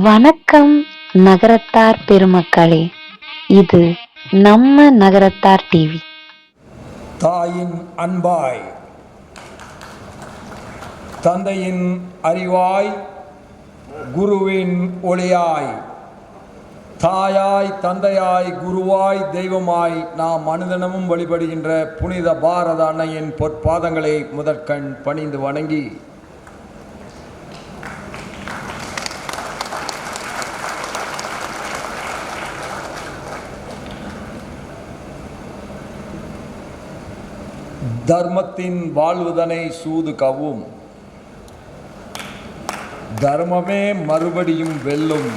வணக்கம் நகரத்தார் பெருமக்களே, இது நம்ம நகரத்தார் டிவி. தாயின் அன்பாய், தந்தையின் அறிவாய், குருவின் ஒளியாய், தாயாய் தந்தையாய் குருவாய் தெய்வமாய் நாம் அனுதினமும் வழிபடுகின்ற புனித பாரத அன்னையின் பொற்பாதங்களை முதற்கண் பணிந்து வணங்கி, தர்மத்தின் வாழ்வுதனை சூது கவும், தர்மமே மறுபடியும் வெல்லும்.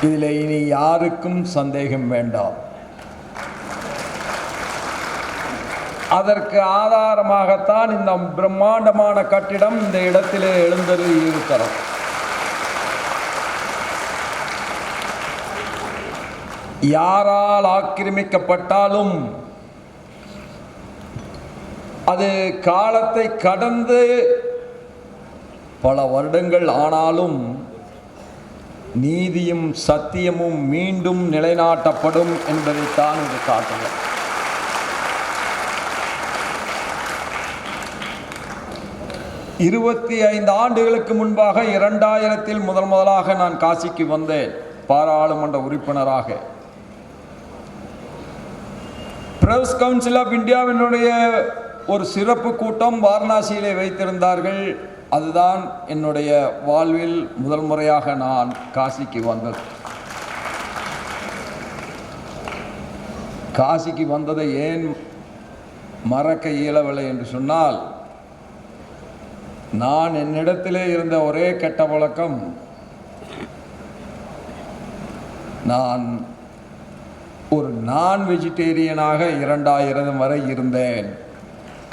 இதில் இனி யாருக்கும் சந்தேகம் வேண்டாம். அதற்கு ஆதாரமாகத்தான் இந்த பிரம்மாண்டமான கட்டிடம் இந்த இடத்திலே எழுந்தருளி இருக்கிறது. யாரால் ஆக்கிரமிக்கப்பட்டாலும் அது காலத்தை கடந்து பல வருடங்கள் ஆனாலும் நீதியும் சத்தியமும் மீண்டும் நிலைநாட்டப்படும் என்பதைத்தான் இது காட்டுகிறது. இருபத்தி 25 ஆண்டுகளுக்கு முன்பாக 2000 முதலாக நான் காசிக்கு வந்தேன், பாராளுமன்ற உறுப்பினராக. பிரஸ் கவுன்சில் ஆஃப் இந்தியாவினுடைய ஒரு சிறப்பு கூட்டம் வாரணாசியிலே வைத்திருந்தார்கள். அதுதான் என்னுடைய வாழ்வில் முதல் முறையாக நான் காசிக்கு வந்தது. காசிக்கு வந்ததை ஏன் மறக்க இயலவில்லை என்று சொன்னால், நான் என்னிடத்திலே இருந்த ஒரே கெட்ட பழக்கம், நான் ஒரு நான் வெஜிடேரியனாக 2000 வரை இருந்தேன்.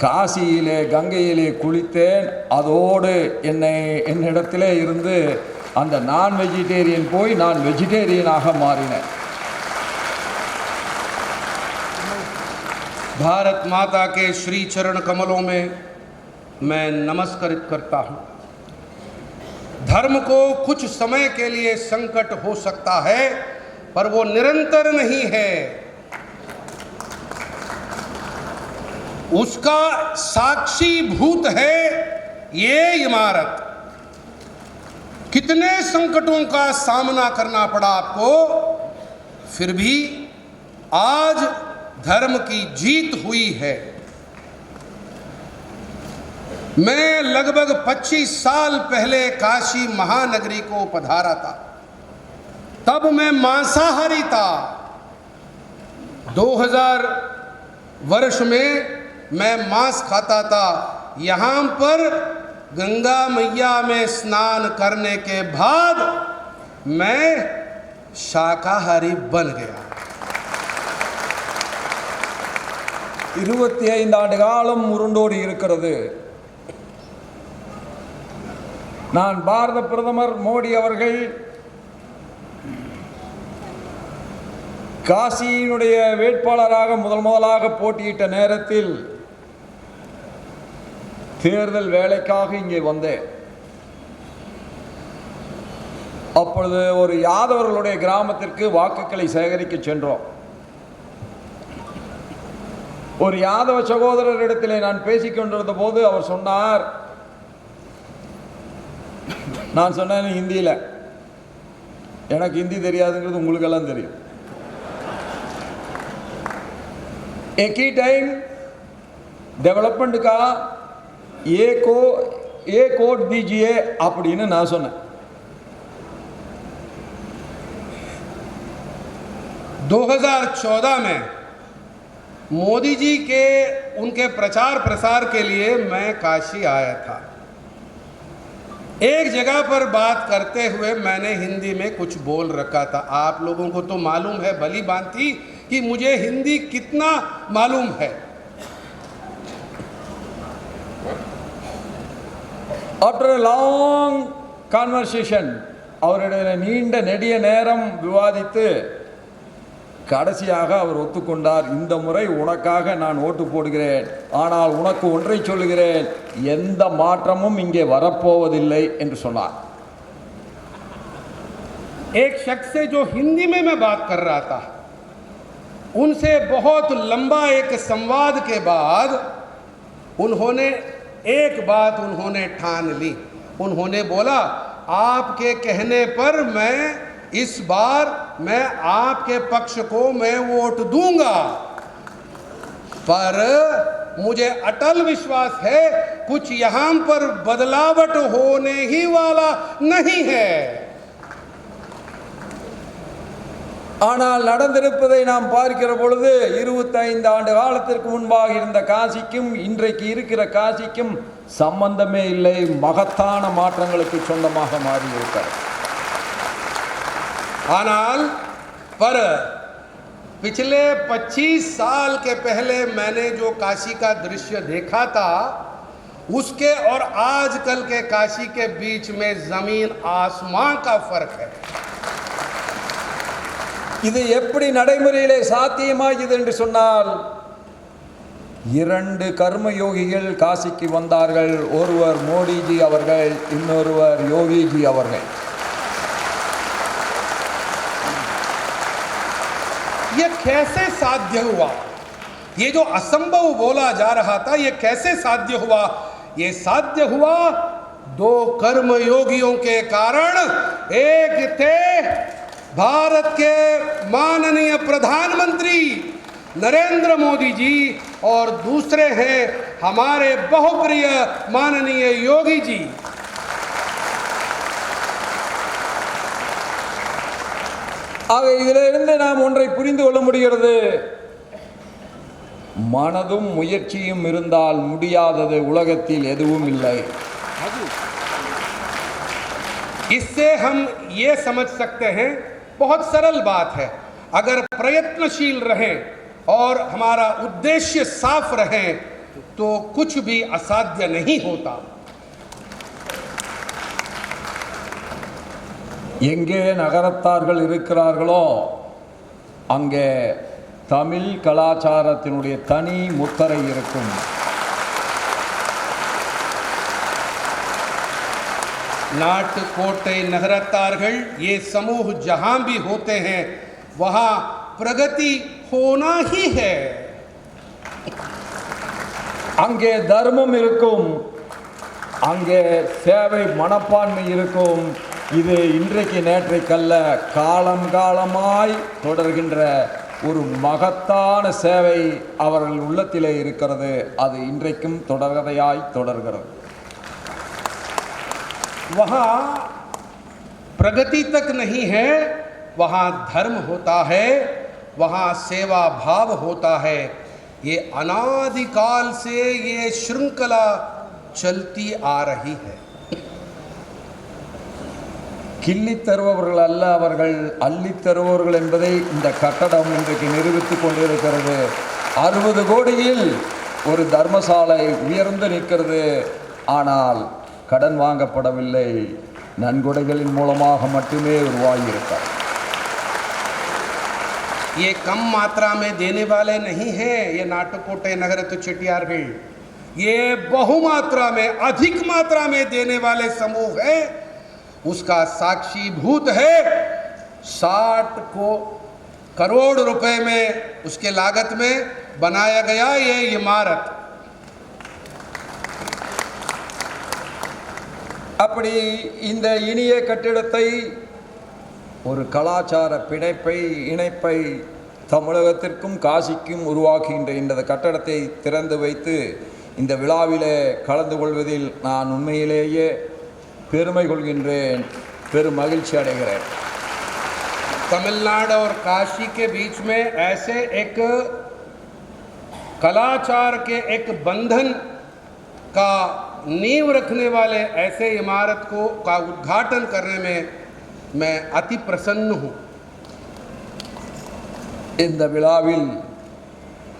காசியிலே கங்கையிலே குளித்தேன். அதோடு என்னிடத்திலே இருந்து அந்த நான் வெஜிடேரியன் போய் நான் வெஜிடேரியனாக மாறினேன். भारत माता के श्री चरण कमलों में मैं नमस्कृत करता हूँ। धर्म को कुछ समय के लिए संकट हो सकता है, पर वो निरंतर नहीं है। उसका साक्षी भूत है ये इमारत। कितने संकटों का सामना करना पड़ा आपको, फिर भी आज धर्म की जीत हुई है। मैं लगभग 25 साल पहले काशी महानगरी को पधारा था। तब मैं मांसाहारी था। 2000 वर्ष में मैं मांस खाता था। यहाँ पर गंगा मैया में स्नान करने के बाद मैं शाकाहारी बन गया। 25 ஆண்டு காலம் உருண்டோடி இருக்கிறது. நான் பாரத பிரதமர் மோடி அவர்கள் காசியினுடைய வேட்பாளராக முதலாக போட்டியிட்ட நேரத்தில் தேர்தல் வேலைக்காக இங்கே வந்தேன். அப்பொழுது ஒரு யாதவர்களுடைய கிராமத்திற்கு வாக்குகளை சேகரிக்க சென்றோம். ஒரு யாதவ சகோதரரிடத்திலே நான் பேசிக்கொண்டிருந்த போது அவர் சொன்னார், நான் சொன்னேன் ஹிந்தியில், எனக்கு ஹிந்தி தெரியாதுங்கிறது உங்களுக்கெல்லாம் தெரியும். एक ही टाइम डेवलपमेंट का एक वोट दीजिए அப்படின்னு நான் சொன்னேன். 2014 में मोदी जी के उनके प्रचार प्रसार के लिए मैं काशी आया था। एक जगह पर बात करते हुए मैंने हिंदी में कुछ बोल रखा था। आप लोगों को तो मालूम है भली भांति कि मुझे हिंदी कितना मालूम है। After a long conversation, அவருடைய நீண்ட நெடிய நேரம் விவாதித்து கடைசியாக அவர் ஒத்துக்கொண்டார். இந்த முறை உனக்காக நான் ஓட்டு போடுகிறேன், ஆனால் உனக்கு ஒன்றை சொல்லுகிறேன், எந்த மாற்றமும் இங்கே வரப்போவதில்லை என்று சொன்னார். एक शख्स से जो हिंदी में मैं बात कर रहा था, उनसे बहुत लंबा एक संवाद के बाद उन्होंने एक बात ठान ली. उन्होंने बोला, आपके कहने पर मैं इस बार मैं आपके पक्ष को मैं वोट दूंगा, पर मुझे अटल विश्वास है कुछ यहां पर बदलावट होने ही वाला नहीं है. ஆனால் நடந்திருப்பதை நாம் பார்க்கிற பொழுது 25 ஆண்டு காலத்திற்கு முன்பாக இருந்த காசிக்கும் இன்றைக்கு இருக்கிற காசிக்கும் சம்பந்தமே இல்லை. மகத்தான மாற்றங்களுக்கு சொந்தமாக மாறியிருக்கிறது. ஆனால் पर पिछले 25 साल के पहले मैंने जो काशी का दृश्य देखा था, उसके और आजकल के काशी के बीच में जमीन आसमां का फर्क है. இது எப்படி நடைமுறையிலே சாத்தியமாகிறது என்று சொன்னால், 2 கர்மயோகிகள் காசிக்கு வந்தார்கள். ஒருவர் மோடிஜி அவர்கள், இன்னொருவர் யோகிஜி அவர்கள். ये कैसे साध्य हुआ? ये जो असंभव बोला जा रहा था, ये कैसे साध्य हुआ? ये साध्य हुआ 2 कर्मयोगियों के कारण. एक थे भारत के माननीय प्रधानमंत्री नरेंद्र मोदी जी और दूसरे हैं हमारे बहुप्रिय माननीय योगी जी. ஆக இதிலிருந்து நாம் ஒன்றை புரிந்து கொள்ள முடிகிறது. மனதும் முயற்சியும் இருந்தால் முடியாதது உலகத்தில் எதுவும் இல்லை. इससे हम ये समझ सकते हैं, बहुत सरल बात है, अगर प्रयत्नशील रहें और हमारा उद्देश्य साफ रहे तो कुछ भी असाध्य नहीं होता. எங்கே நகரத்தார்கள் இருக்கிறார்களோ அங்கே தமிழ் கலாச்சாரத்தினுடைய தனி முத்திரை இருக்கும். नाटकोटे नगरतारगढ़ ये समूह जहां भी होते हैं वहां प्रगति होना ही है. அங்கே தர்மம் இருக்கும், அங்கே சேவை மனப்பான்மை இருக்கும். இது இன்றைக்கு நேற்றைக்கல்ல, காலம் காலமாய் தொடர்கின்ற ஒரு மகத்தான சேவை அவர்கள் உள்ளத்திலே இருக்கிறது. அது இன்றைக்கும் தொடர்கதையாய் தொடர்கிறது. वहाँ प्रगति तक नहीं है, वहाँ धर्म होता है, वहाँ सेवा भाव होता है. ये अनादिकाल से ये श्रृंखला चलती आ रही है. கிள்ளி தருபவர்கள் அல்ல, அவர்கள் அள்ளி தருபவர்கள் என்பதை இந்த கட்டடம் இன்றைக்கு நிரூபித்துக் கொண்டிருக்கிறது. 60 கோடியில் ஒரு தர்மசாலை உயர்ந்து நிற்கிறது. ஆனால் கடன் வாங்கப்படவில்லை, நன்கொடைகளின் மூலமாக மட்டுமே உருவாகியிருக்கிறது. ये कम मात्रा में देने वाले नहीं हैं ये नाटकोटे नगर तो चटियारगढ़, ये बहुमात्रा में अधिक मात्रा में देने वाले समूह है. उसका साक्षीभूत है 60 करोड़ रुपए में उसके लागत में बनाया गया ये इमारत. அப்படி இந்த இனிய கட்டிடத்தை, ஒரு கலாச்சார பிணைப்பை இணைப்பை தமிழகத்திற்கும் காசிக்கும் உருவாக்குகின்ற இந்த கட்டடத்தை திறந்து வைத்து இந்த விழாவிலே கலந்து கொள்வதில் நான் உண்மையிலேயே பெருமை கொள்கின்றேன், பெரும் மகிழ்ச்சி அடைகிறேன். तमिलनाडु और काशी के बीच में ऐसे एक कलाचार के एक बंधन का नींव रखने वाले ऐसे इमारत को का उद्घाटन करने में मैं अति प्रसन्न हूँ. இந்த விழாவில்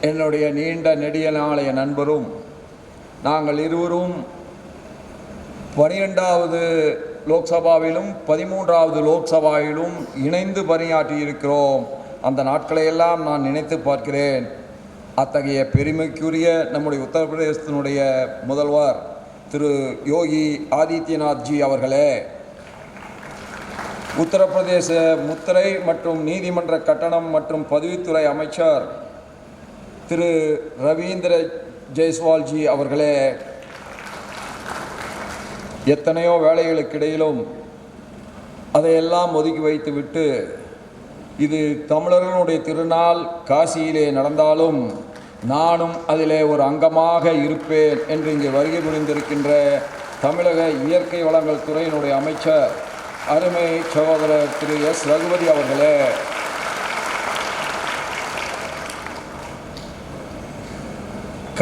என்னுடைய நீண்ட நெடிய நாளைய நண்பரும் நாங்கள் இருவரும் 12வது லோக்சபாவிலும் 13வது லோக்சபாவிலும் இணைந்து பணியாற்றி இருக்கிறோம். அந்த நாட்களையெல்லாம் நான் நினைத்து பார்க்கிறேன். அத்தகைய பெருமைக்குரிய நம்முடைய உத்தரப்பிரதேசத்தினுடைய முதல்வர் திரு யோகி ஆதித்யநாத்ஜி அவர்களே, உத்தரப்பிரதேச முத்திரை மற்றும் நீதிமன்ற கட்டணம் மற்றும் பதிவுத்துறை அமைச்சர் திரு ரவீந்திர ஜெய்ஸ்வால்ஜி அவர்களே, எத்தனையோ வேலைகளுக்கிடையிலும் அதையெல்லாம் ஒதுக்கி வைத்துவிட்டு இது தமிழர்களுடைய திருநாள் காசியிலே நடந்தாலும் நானும் அதிலே ஒரு அங்கமாக இருப்பேன் என்று இங்கே வருகை புரிந்திருக்கின்ற தமிழக இயற்கை வளங்கள் துறையினுடைய அமைச்சர் அருமை சகோதரர் திரு எஸ் ரகுபதி அவர்களே,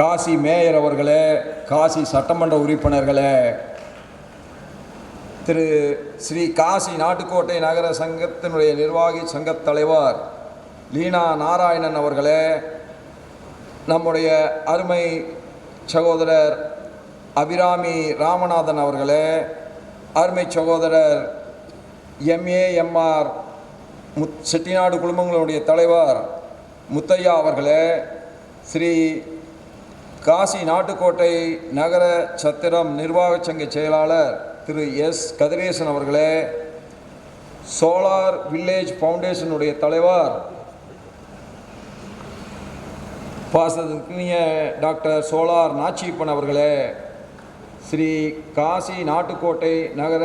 காசி மேயர் அவர்களே, காசி சட்டமன்ற உறுப்பினர்களே, திரு ஸ்ரீ காசி நாட்டுக்கோட்டை நகர சங்கத்தினுடைய நிர்வாகி சங்கத் தலைவர் லீனா நாராயணன் அவர்களே, நம்முடைய அருமை சகோதரர் அபிராமி ராமநாதன் அவர்களே, அருமை சகோதரர் எம்ஏஎம்ஆர் செட்டிநாடு குழுமங்களுடைய தலைவர் முத்தையா அவர்களே, ஸ்ரீ காசி நாட்டுக்கோட்டை நகர சத்திரம் நிர்வாக சங்க செயலாளர் திரு எஸ் கதிரேசன் அவர்களே, சோலார் வில்லேஜ் ஃபவுண்டேஷனுடைய தலைவர் பாசத்துக்குரிய டாக்டர் சோலார் நாச்சிப்பன் அவர்களே, ஸ்ரீ காசி நாட்டுக்கோட்டை நகர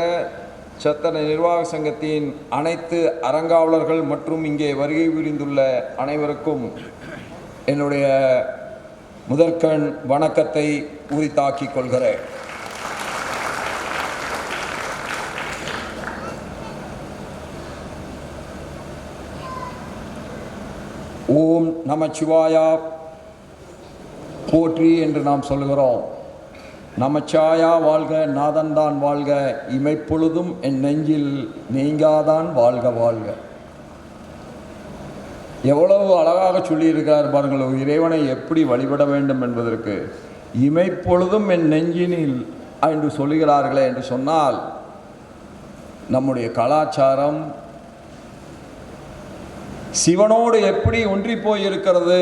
சத்திர நிர்வாக சங்கத்தின் அனைத்து அறங்காவலர்கள் மற்றும் இங்கே வருகை புரிந்துள்ள அனைவருக்கும் என்னுடைய முதற்கண் வணக்கத்தை உரித்தாக்கிக் கொள்கிறேன். ஓம் நமச்சிவாயா போற்றி என்று நாம் சொல்கிறோம். நமச்சாயா வாழ்க, நாதன்தான் வாழ்க, இமைப்பொழுதும் என் நெஞ்சில் நீங்காதான் வாழ்க வாழ்க. எவ்வளவு அழகாக சொல்லியிருக்கார் பாருங்கள். இறைவனை எப்படி வழிபட வேண்டும் என்பதற்கு இமைப்பொழுதும் என் நெஞ்சினில் என்று சொல்லுகிறார்களே என்று சொன்னால், நம்முடைய கலாச்சாரம் சிவனோடு எப்படி ஒன்றி போய் இருக்கிறது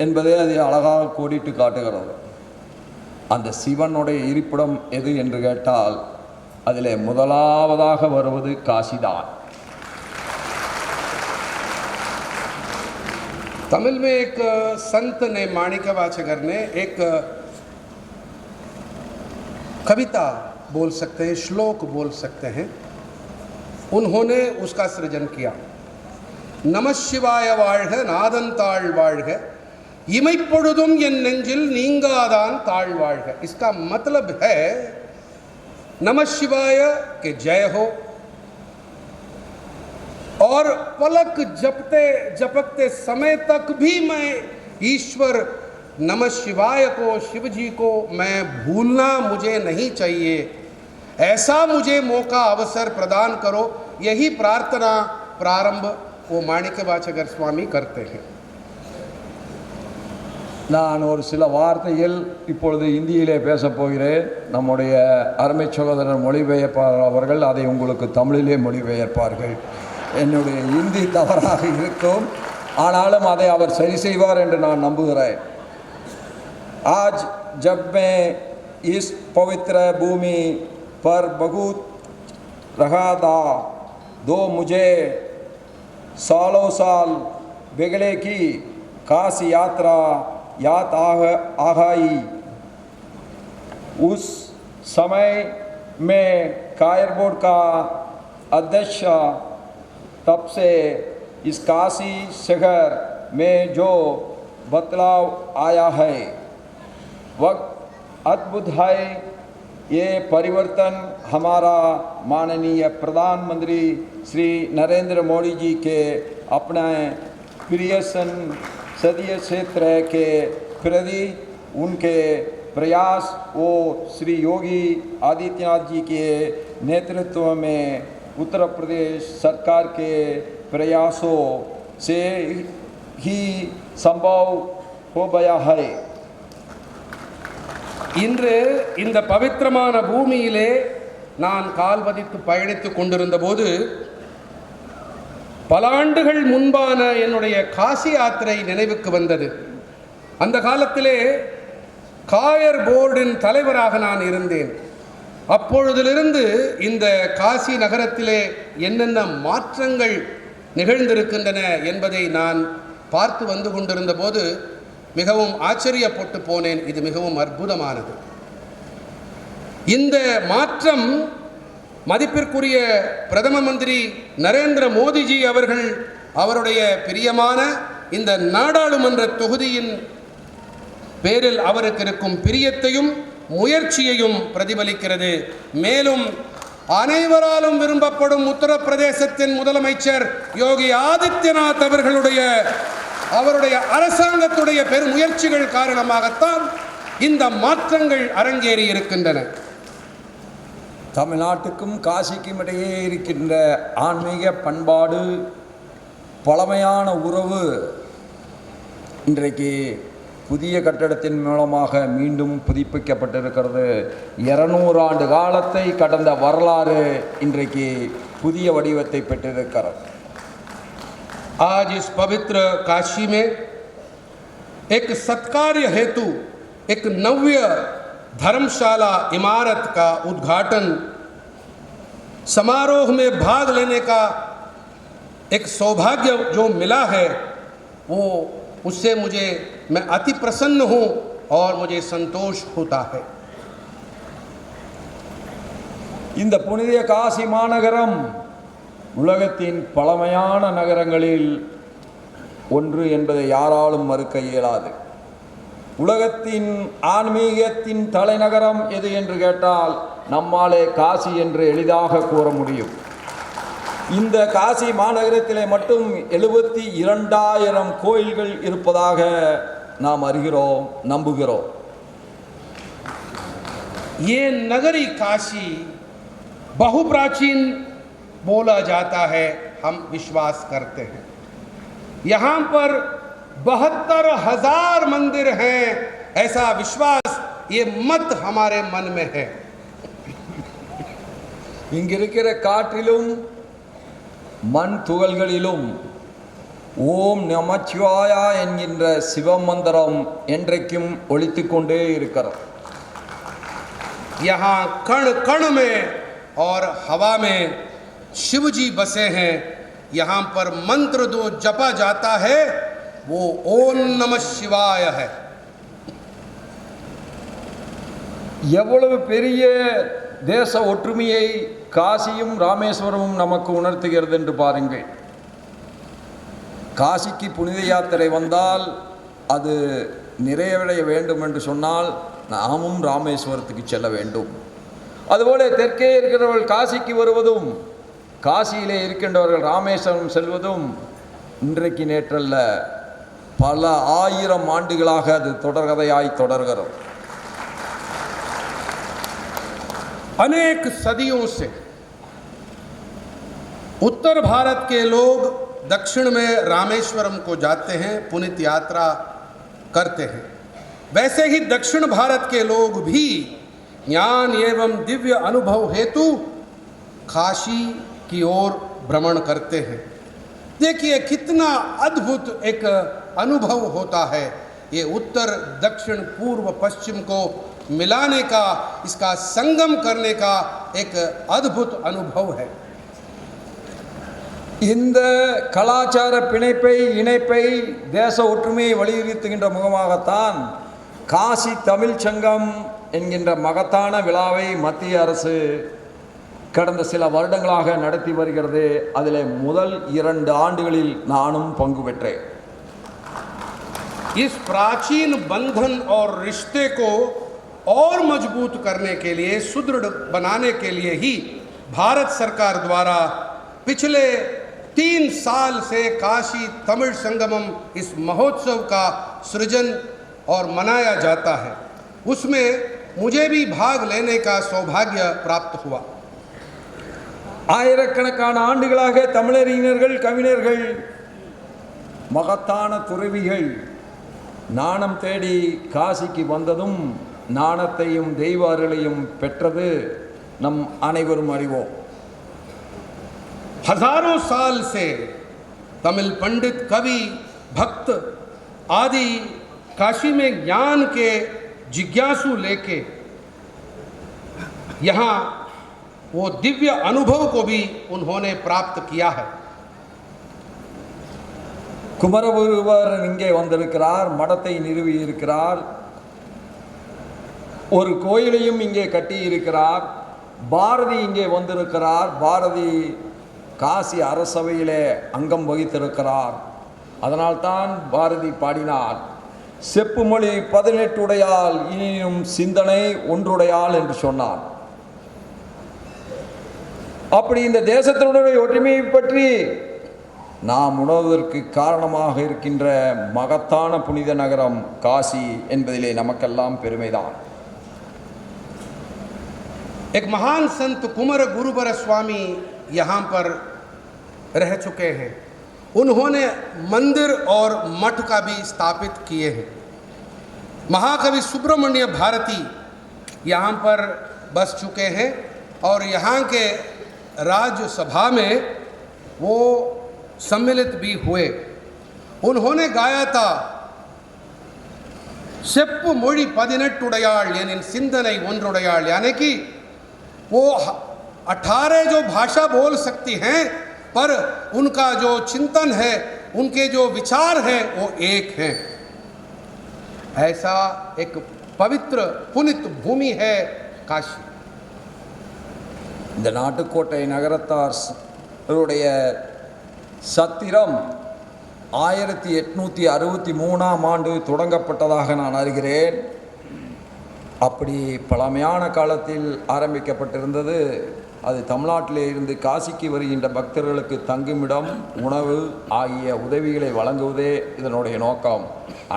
என்பதை அது அழகாக கோடிட்டு காட்டுகிறது. அந்த சிவனுடைய இருப்பிடம் எது என்று கேட்டால் அதில் முதலாவதாக வருவது காசிதான். तमिल में एक संत ने, माणिक्य वाचकर ने एक कविता बोल सकते हैं, श्लोक बोल सकते हैं, उन्होंने उसका सृजन किया. नमः शिवाय வாழ்க, நாதன் தாழ் வாழ்க, இமைப்பொழுதும் என் நெஞ்சில் நீங்காதான் தாழ் வாழ்க. इसका मतलब है नमः शिवाय के जय हो, और पलक जपते जपकते समय तक भी मैं ईश्वर नमः शिवाय को, शिव जी को मैं भूलना मुझे नहीं चाहिए. ऐसा मुझे मौका अवसर प्रदान करो. यही प्रार्थना प्रारंभ वो माणिक्य वाचकर स्वामी करते हैं. நான் ஒரு சில வார்த்தைகள் இப்பொழுது இந்தியிலே பேசப் போகிறேன். நம்முடைய அருமை சகோதரர் மொழிபெயர்ப்பாளர் அவர்கள் அதை உங்களுக்கு தமிழிலே மொழிபெயர்ப்பார்கள். என்னுடைய இந்தி தவறாக இருக்கும், ஆனாலும் அதை அவர் சரி செய்வார் என்று நான் நம்புகிறேன். आज जब मैं इस पवित्र भूमि पर बहुत रहा था, दो मुझे सालों साल बिगड़े की काशी यात्रा याद आ गई. उस समय में कायर बोर्ड का अध्यक्ष, तब से इस काशी शहर में जो बदलाव आया है वक्त अद्भुत है. ये परिवर्तन हमारा माननीय प्रधानमंत्री श्री नरेंद्र मोदी जी के अपने प्रिय संसदीय क्षेत्र के प्रति उनके प्रयास और श्री योगी आदित्यनाथ जी के नेतृत्व में उत्तर प्रदेश सरकार के प्रयासों से ही संभव हो गया है. இன்று இந்த பவித்திரமான பூமியிலே நான் கால் பதித்து பயணித்து கொண்டிருந்த போது பல ஆண்டுகள் முன்பான என்னுடைய காசி யாத்திரை நினைவுக்கு வந்தது. அந்த காலத்திலே காயர் போர்டின் தலைவராக நான் இருந்தேன். அப்பொழுதிலிருந்து இந்த காசி நகரத்திலே என்னென்ன மாற்றங்கள் நிகழ்ந்திருக்கின்றன என்பதை நான் பார்த்து வந்து கொண்டிருந்த போது மிகவும் ஆச்சரியப்பட்டு போனேன். இது மிகவும் அற்புதமானது. இந்த மாற்றம் மதிப்பிற்குரிய பிரதம மந்திரி நரேந்திர மோடிஜி அவர்கள் அவருடைய பிரியமான இந்த நாடாளுமன்ற தொகுதியின் பேரில் அவருக்கு இருக்கும் பிரியத்தையும் முயற்சியையும் பிரதிபலிக்கிறது. மேலும் அனைவராலும் விரும்பப்படும் உத்தரப்பிரதேசத்தின் முதலமைச்சர் யோகி ஆதித்யநாத் அவருடைய அரசாங்கத்துடைய பெரும் முயற்சிகள் காரணமாகத்தான் இந்த மாற்றங்கள் அரங்கேறி இருக்கின்றன. தமிழ்நாட்டுக்கும் காசிக்கும் இடையே இருக்கின்ற ஆன்மீக பண்பாடு பழமையான உறவு இன்றைக்கு புதிய கட்டடத்தின் மூலமாக மீண்டும் புதுப்பிக்கப்பட்டிருக்கிறது. 200 ஆண்டு காலத்தை கடந்த வரலாறு இன்றைக்கு புதிய வடிவத்தை பெற்றிருக்கிறது. आज इस पवित्र काशी में एक सत्कार्य हेतु एक नव्य धर्मशाला इमारत का उद्घाटन समारोह में भाग लेने का एक सौभाग्य जो मिला है वो उससे मैं अति प्रसन्न हूँ और मुझे संतोष होता है. இந்த புனித காசி மாநகரம் உலகத்தின் பழமையான நகரங்களில் ஒன்று என்பதை யாராலும் மறுக்க இயலாது. உலகத்தின் ஆன்மீகத்தின் தலைநகரம் எது என்று கேட்டால் நம்மாலே காசி என்று எளிதாக கூற முடியும். இந்த காசி மாநகரத்திலே மட்டும் 72,000 கோயில்கள் இருப்பதாக நாம் அறிகிறோம், நம்புகிறோம். ये नगरी काशी बहुप्राचीन बोला जाता है, हम विश्वास करते हैं. यहाँ पर 72,000 मंदिर हैं, ऐसा विश्वास ये मत हमारे मन में है. இங்கிருக்கிற காற்றிலும் மண் துகள்களிலும் ஓம் நமச்சிவாயா என்கின்ற சிவமந்திரம் என்றைக்கும் ஒலித்துக் கொண்டே இருக்கிறது. यहाँ कण कण में और हवा में शिव जी बसे हैं. यहाँ पर मंत्र जो जपा जाता है वो ओम नमः शिवाय है. எவ்வளவு பெரிய தேச ஒற்றுமையை காசியும் ராமேஸ்வரமும் நமக்கு உணர்த்துகிறது என்று பாருங்கள். காசிக்கு புனித யாத்திரை வந்தால் அது நிறைவடைய வேண்டும் என்று சொன்னால் நாமும் ராமேஸ்வரத்துக்கு செல்ல வேண்டும். அதுபோல தெற்கே இருக்கிறவர்கள் காசிக்கு வருவதும் காசியிலே இருக்கின்றவர்கள் ராமேஸ்வரம் செல்வதும் இன்றைக்கு நேற்றல்ல, பல 1000 ஆண்டுகளாக அது தொடர்கதையாய் தொடர்கிறது. अनेक सदियों से उत्तर भारत के लोग दक्षिण में रामेश्वरम को जाते हैं, पुनित यात्रा करते हैं. वैसे ही दक्षिण भारत के लोग भी ज्ञान एवं दिव्य अनुभव हेतु काशी की ओर भ्रमण करते हैं. देखिए कितना अद्भुत एक अनुभव होता है. ये उत्तर दक्षिण पूर्व पश्चिम को मिलाने का, इसका संगम करने का एक अद्भुत अनुभव है. இந்த கலாச்சார இணைப்பை தேச ஒற்றுமையை வலியுறுத்துகின்ற முகமாகத்தான் காசி தமிழ் சங்கம் என்கின்ற மகத்தான விழாவை மத்திய அரசு கடந்த சில வருடங்களாக நடத்தி வருகிறது. அதில் முதல் 2 ஆண்டுகளில் நானும் பங்கு பெற்றேன். इस प्राचीन बंधन और रिश्ते को और मजबूत करने के लिए, सुदृढ़ बनाने के लिए ही भारत सरकार द्वारा पिछले 3 साल से काशी तमिल संगमम इस महोत्सव का सृजन और मनाया जाता है. उसमें मुझे भी भाग लेने का सौभाग्य प्राप्त हुआ. ஆயிரக்கணக்கான ஆண்டுகளாக தமிழறிஞர்கள், கவிஞர்கள், மகத்தான துறவிகள் ஞானம் தேடி காசிக்கு வந்ததும் ஞானத்தையும் தெய்வ அருளையும் பெற்றது நம் அனைவரும் அறிவோம். हजारों साल से तमिल पंडित, कवि, भक्त आदि काशी में ज्ञान के जिज्ञासु लेके यहाँ वो दिव्य अनुभव को भी उन्होंने प्राप्त किया है। குமரகுருவர் இங்கே வந்திருக்கிறார், மடத்தை நிறுவி இருக்கிறார், ஒரு கோயிலையும் இங்கே கட்டி இருக்கிறார். பாரதி இங்கே வந்திருக்கிறார், பாரதி காசி அரசவையிலே அங்கம் வகித்திருக்கிறார். அதனால்தான் பாரதி பாடினார், செப்பு மொழி 18 உடையால் இனியும் சிந்தனை ஒன்றுடையால் என்று சொன்னார். அப்படி இந்த தேசத்தினுடைய ஒற்றுமையை பற்றி நாம் உணர்வதற்கு காரணமாக இருக்கின்ற மகத்தான புனித நகரம் காசி என்பதிலே நமக்கெல்லாம் பெருமைதான். एक महान संत कुंवर गुरुबर स्वामी यहाँ पर रह चुके हैं। उन्होंने मंदिर और मठ का भी स्थापित किए हैं। महाकवि सुब्रमण्य भारती यहाँ पर बस चुके हैं और यहाँ के राज्यसभा में वो सम्मिलित भी हुए। उन्होंने गाया था, செப்பு மொழி 18 உடையாள் எனின் சிந்தனை ஒன்றுடையாள், यानी कि वो 18 जो भाषा बोल सकती हैं पर उनका जो चिंतन है, उनके जो विचार हैं वो एक हैं। ऐसा एक पवित्र पुनित भूमि है काशी। இந்த நாட்டுக்கோட்டை நகரத்தாருடைய சத்திரம் 1863ஆம் ஆண்டு தொடங்கப்பட்டதாக நான் அறிகிறேன். அப்படி பழமையான காலத்தில் ஆரம்பிக்கப்பட்டிருந்தது. அது தமிழ்நாட்டிலே இருந்து காசிக்கு வருகின்ற பக்தர்களுக்கு தங்குமிடம், உணவு ஆகிய உதவிகளை வழங்குவதே இதனுடைய நோக்கம்.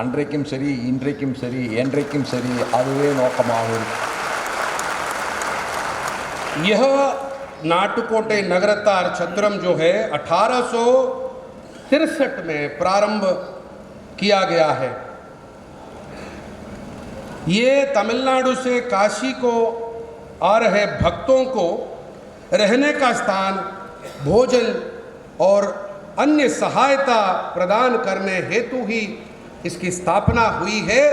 அன்றைக்கும் சரி, இன்றைக்கும் சரி, என்றைக்கும் சரி, அதுவே நோக்கமாகும். यह नाटकोटे नगरतार छत्रम जो है 1863 में प्रारंभ किया गया है। ये तमिलनाडु से काशी को आ रहे भक्तों को रहने का स्थान, भोजन और अन्य सहायता प्रदान करने हेतु ही इसकी स्थापना हुई है।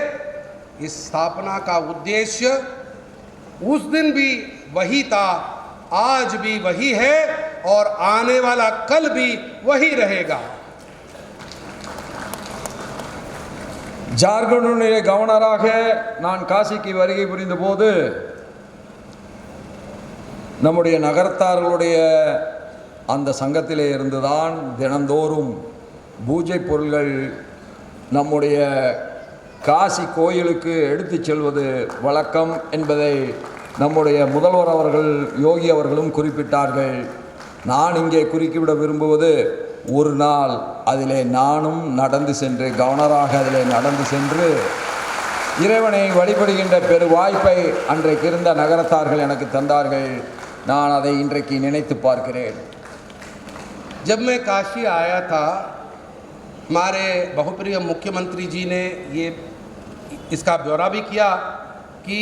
इस स्थापना का उद्देश्य उस दिन भी वही था, आज भी वही है और आने वाला कल भी वही रहेगा। ஜார்க்கண்டுடைய கவர்னராக நான் காசிக்கு வருகை புரிந்த போது நம்முடைய நகரத்தார்களுடைய அந்த சங்கத்திலே இருந்துதான் தினந்தோறும் பூஜை பொருள்கள் நம்முடைய காசி கோயிலுக்கு எடுத்துச் செல்வது வழக்கம் என்பதை நம்முடைய முதல்வர் அவர்கள், யோகி அவர்களும் குறிப்பிட்டார்கள். நான் இங்கே குறுக்கிவிட விரும்புவது, ஒரு நாள் அதிலே நானும் நடந்து சென்று, கவர்னராக அதிலே நடந்து சென்று இறைவனை வழிபடுகின்ற பெரு வாய்ப்பை அன்றைக்கு இருந்த நகரத்தார்கள் எனக்கு தந்தார்கள். நான் அதை இன்றைக்கு நினைத்து பார்க்கிறேன். जब मैं काशी आया था, हमारे बहुप्रिय मुख्यमंत्री जी ने ये इसका ब्यौरा भी किया कि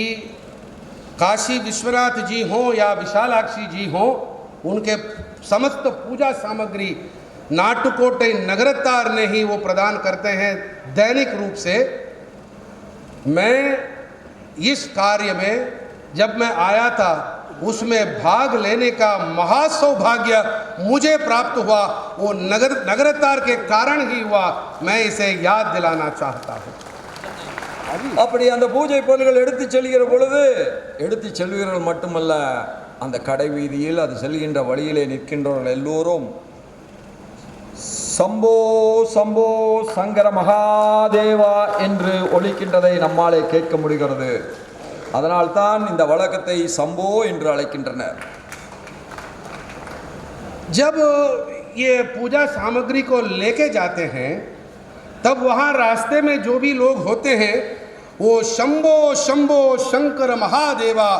काशी विश्वनाथ जी हों या विशालाक्षी जी हों, उनके समस्त पूजा सामग्री नाटकोटे नगरतार ने ही वो प्रदान करते हैं दैनिक रूप से। मैं इस कार्य में जब मैं आया था, उसमें भाग लेने का महासौभाग्य मुझे प्राप्त हुआ। वो नगरतार के कारण ही हुआ। मैं इसे याद दिलाना चाहता हूँ। அப்படி அந்த பூஜை பொருள்கள் எடுத்து செல்கிற பொழுது, எடுத்து செல்கிறவர்கள் மட்டுமல்ல, அந்த கடை வீதியில் அது செல்கின்ற வழியிலே நிற்கின்றவர்கள் எல்லோரும் சம்போ சம்போ சங்கர மகாதேவா என்று ஒலிக்கின்றதை நம்மாலே கேட்க முடிகிறது. அதனால்தான் இந்த வழக்கத்தை சம்போ என்று அழைக்கின்றனர். जब ये पूजा सामग्री को लेके जाते हैं, तब वहाँ रास्ते में जो भी लोग होते हैं वो शंभो शंभो शंकर महादेवा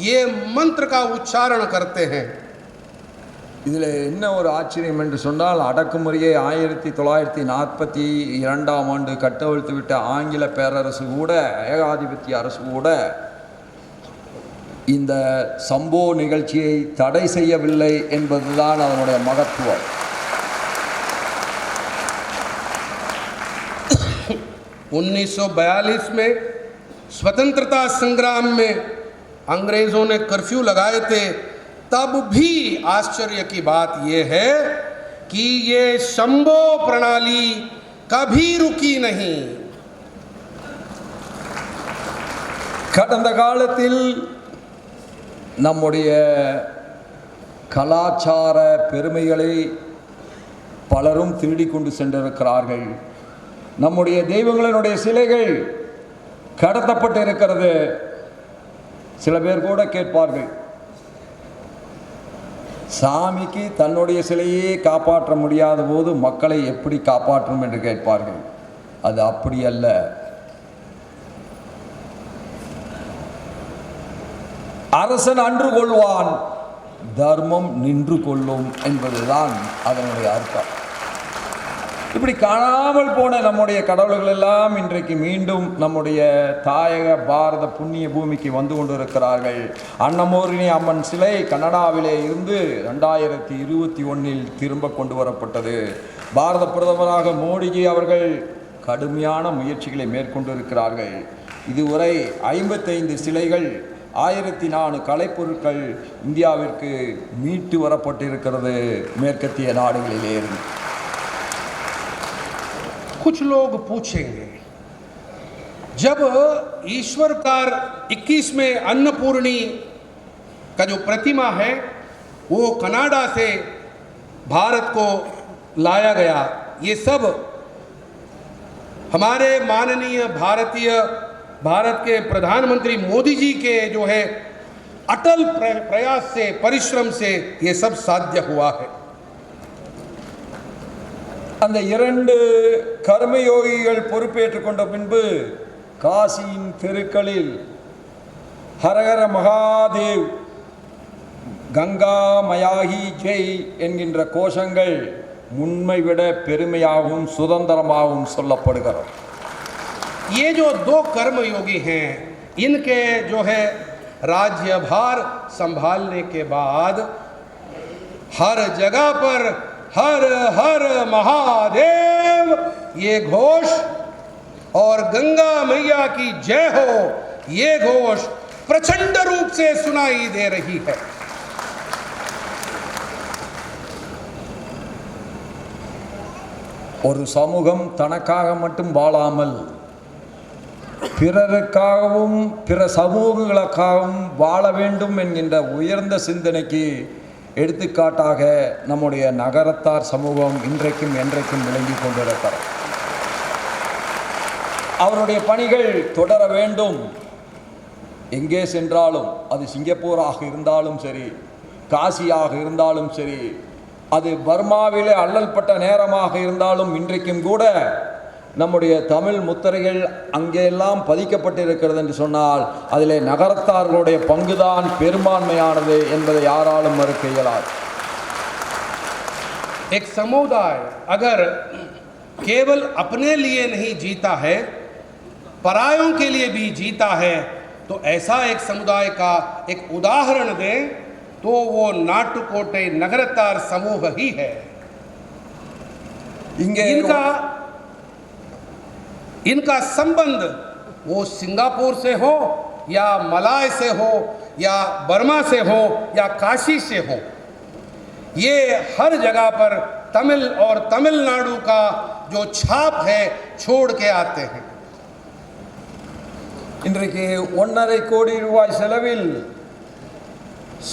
ये मंत्र का उच्चारण करते हैं। இதில் என்ன ஒரு ஆச்சரியம் என்று சொன்னால், அடக்குமுறையை 1942ஆம் ஆண்டு கட்டவிழ்த்து விட்ட ஆங்கில பேரரசு கூட, ஏகாதிபத்திய அரசு கூட இந்த சம்போ நிகழ்ச்சியை தடை செய்யவில்லை என்பதுதான் அதனுடைய மகத்துவம். 1942 में स्वतंत्रता संग्राम में अंग्रेज़ों ने कर्फ्यू लगाए थे, तब भी आश्चर्य की बात यह है कि ये शंभो प्रणाली कभी रुकी नहीं। கடந்த காலத்தில் நம்முடைய கலாச்சார பெருமைகளை பலரும் திருடிக் கொண்டு சென்றிருக்கிறார்கள். நம்முடைய தெய்வங்களினுடைய சிலைகள் கடத்தப்பட்டு இருக்கிறது. சில பேர் கூட கேட்பார்கள், சாமிக்கு தன்னுடைய சிலையே காப்பாற்ற முடியாத போது மக்களை எப்படி காப்பாற்றும் என்று கேட்பார்கள். அது அப்படி அல்ல. அரசன் அன்று கொள்வான், தர்மம் நின்று கொள்ளும் என்பதுதான் அதனுடைய அர்த்தம். இப்படி காணாமல் போன நம்முடைய கடவுள்கள் எல்லாம் இன்றைக்கு மீண்டும் நம்முடைய தாயக பாரத புண்ணிய பூமிக்கு வந்து கொண்டிருக்கிறார்கள். அன்னமோரினி அம்மன் சிலை கனடாவிலே இருந்து 2021 திரும்ப கொண்டு வரப்பட்டது. பாரத பிரதமராக மோடிஜி அவர்கள் கடுமையான முயற்சிகளை மேற்கொண்டிருக்கிறார்கள். இதுவரை 55 சிலைகள், 1004 கலைப்பொருட்கள் இந்தியாவிற்கு மீட்டு வரப்பட்டிருக்கிறது மேற்கத்திய நாடுகளிலே இருந்து. कुछ लोग पूछेंगे, जब ईश्वर का 21वें अन्नपूर्णी का जो प्रतिमा है वो कनाडा से भारत को लाया गया, ये सब हमारे माननीय भारत के प्रधानमंत्री मोदी जी के जो है अटल प्रयास से, परिश्रम से ये सब साध्य हुआ है। அந்த 2 கர்மயோகிகள் பொறுப்பேற்றுக் கொண்ட பின்பு காசியின் தெருக்களில் ஹரஹர மகாதேவ், கங்கா மயாகி ஜெய் என்கின்ற கோஷங்கள் முன்மை விட பெருமையாகவும் சுதந்திரமாகவும் சொல்லப்படுகிறது. ये जो 2 कर्मयोगी हैं, इनके जो है राज्यभार संभालने के बाद हर जगह पर हर हर महादेव ये घोष और गंगा मैया की जय हो ये घोष प्रचंड रूप से सुनाई दे रही है। ஒரு சமூகம் தனக்காக மட்டும் வாழாமல் பிறருக்காகவும் பிற சமூகங்களுக்காகவும் வாழ வேண்டும் என்கின்ற உயர்ந்த சிந்தனைக்கு எடுத்துக்காட்டாக நம்முடைய நகரத்தார் சமூகம் இன்றைக்கும் என்றைக்கும் விளங்கி கொண்டிருக்கிறார். அவருடைய பணிகள் தொடர வேண்டும். எங்கே சென்றாலும், அது சிங்கப்பூராக இருந்தாலும் சரி, காசியாக இருந்தாலும் சரி, அது பர்மாவிலே அல்லல்பட்ட நேரமாக இருந்தாலும் இன்றைக்கும் கூட நம்முடைய தமிழ் முத்திரைகள் அங்கெல்லாம் பதிக்கப்பட்டிருக்கிறது என்று சொன்னால் அதிலே நகரத்தார்களுடைய பங்குதான் பெரும்பான்மையானது என்பதை யாராலும் மறுக்க இயலாது. एक समुदाय अगर केवल अपने लिए नहीं जीता है, परायों के लिए भी जीता है, तो ऐसा एक समुदाय का एक उदाहरण दें तो वो नाटुकोटे नगरतार समूह ही है। इनका संबंध वो सिंगापुर से हो या मलाय से हो या बर्मा से हो या काशी से हो, ये हर जगह पर तमिल और तमिलनाडु का जो छाप है छोड़ के आते हैं। இன்றைக்கு 1.5 கோடி ரூபாய் செலவில்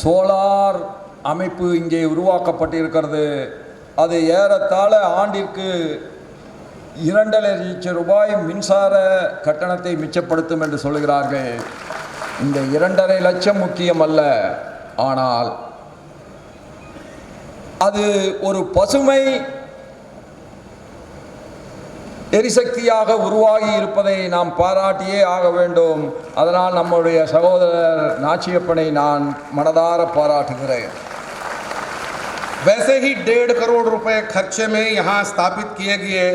சோலார் அமைப்பு இங்கே உருவாக்கப்பட்டிருக்கிறது. அது ஏறத்தாழ ஆண்டிற்கு 2.5 லட்சம் ரூபாய் மின்சார கட்டணத்தை மிச்சப்படுத்தும் என்று சொல்கிறார்கள். இந்த 2.5 லட்சம் முக்கியம் அல்ல, ஆனால் அது ஒரு பசுமை எரிசக்தியாக உருவாகி இருப்பதை நாம் பாராட்டியே ஆக வேண்டும். அதனால் நம்முடைய சகோதரர் நாச்சியப்பனை நான் மனதார பாராட்டுகிறேன். वैसे ही 1.5 करोड़ रुपए खर्चे में यहाँ स्थापित किए गए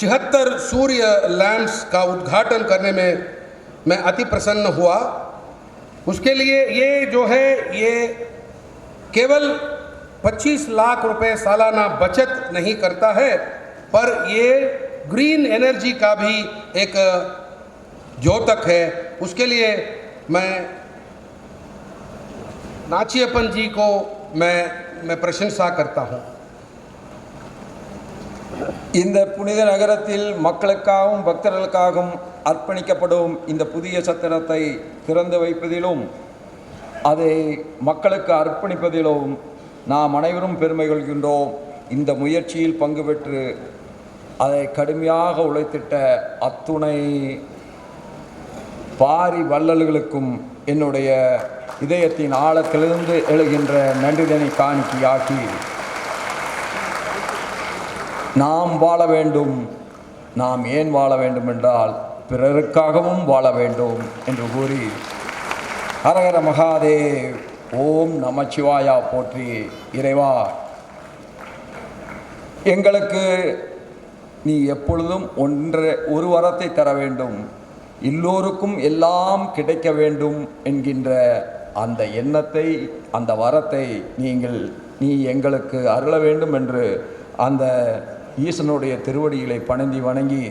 76 सूर्य लैंप्स का उद्घाटन करने में मैं अति प्रसन्न हुआ। उसके लिए ये जो है ये केवल 25 लाख रुपए सालाना बचत नहीं करता है, पर ये ग्रीन एनर्जी का भी एक द्योतक है। उसके लिए मैं नाचियप्पन जी को मैं प्रशंसा करता हूँ। இந்த புனித நகரத்தில் மக்களுக்காகவும் பக்தர்களுக்காகவும் அர்ப்பணிக்கப்படும் இந்த புதிய சத்திரத்தை திறந்து வைப்பதிலும் அதை மக்களுக்கு அர்ப்பணிப்பதிலும் நாம் அனைவரும் பெருமை கொள்கின்றோம். இந்த முயற்சியில் பங்கு பெற்று அதை கடுமையாக உழைத்திட்ட அத்துணை பாரி வள்ளல்களுக்கும் என்னுடைய இதயத்தின் ஆழத்திலிருந்து எழுகின்ற நன்றிதனை காணிக்கையாக்கி நாம் வாழ வேண்டும். நாம் ஏன் வாழ வேண்டும் என்றால் பிறருக்காகவும் வாழ வேண்டும் என்று கூறி ஹரஹர மகாதேவ், ஓம் நமச்சிவாயா போற்றி. இறைவா, எங்களுக்கு நீ எப்பொழுதும் ஒரு வரத்தை தர வேண்டும், எல்லோருக்கும் எல்லாம் கிடைக்க வேண்டும் என்கின்ற அந்த எண்ணத்தை, அந்த வரத்தை நீ எங்களுக்கு அருள வேண்டும் என்று அந்த ஈசனுடைய திருவடிகளை பணிந்து வணங்கி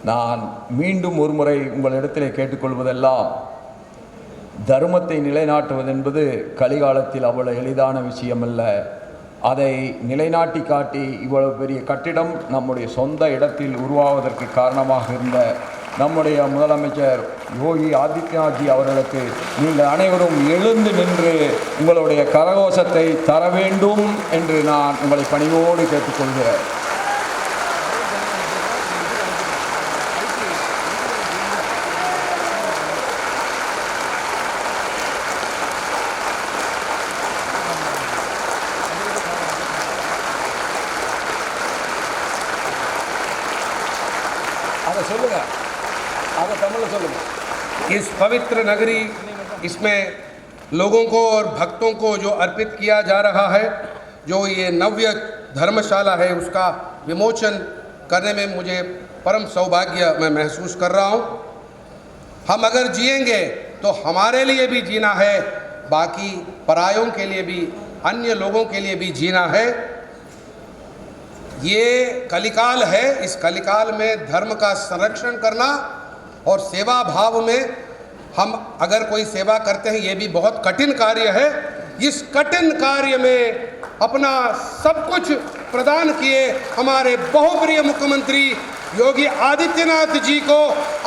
நான் மீண்டும் ஒரு முறை உங்களிடத்திலே கேட்டுக்கொள்வதெல்லாம், தர்மத்தை நிலைநாட்டுவதென்பது கலிகாலத்தில் அவ்வளவு எளிதான விஷயமல்ல. அதை நிலைநாட்டி காட்டி இவ்வளவு பெரிய கட்டிடம் நம்முடைய சொந்த இடத்தில் உருவாவதற்கு காரணமாக இருந்த நம்முடைய முதலமைச்சர் யோகி ஆதித்யநாத்ஜி அவர்களுக்கு நீங்கள் அனைவரும் எழுந்து நின்று உங்களுடைய கரகோஷத்தை தர வேண்டும் என்று நான் உங்களை பணிவோடு கேட்டுக்கொள்கிறேன். इस पवित्र नगरी, इसमें लोगों को और भक्तों को जो अर्पित किया जा रहा है, जो ये नव्य धर्मशाला है, उसका विमोचन करने में मुझे परम सौभाग्य मैं महसूस कर रहा हूँ। हम अगर जिएंगे तो हमारे लिए भी जीना है, बाकी परायों के लिए भी, अन्य लोगों के लिए भी जीना है। ये कलिकाल है, इस कलिकाल में धर्म का संरक्षण करना और सेवा भाव में हम अगर कोई सेवा करते हैं, ये भी बहुत कठिन कार्य है। इस कठिन कार्य में अपना सब कुछ प्रदान किए हमारे बहुप्रिय मुख्यमंत्री योगी आदित्यनाथ जी को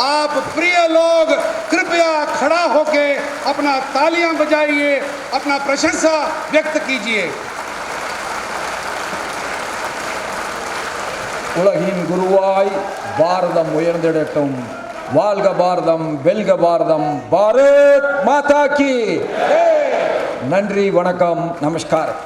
आप प्रिय लोग कृपया खड़ा होके अपना तालियां बजाइए, अपना प्रशंसा व्यक्त कीजिए। உலகின் குருவாய் பாரதம் உயர்ந்திடட்டும். வாழ்க பாரதம், வெல்க பாரதம், பாரத் மாதா கி. நன்றி, வணக்கம், நமஸ்காரம்.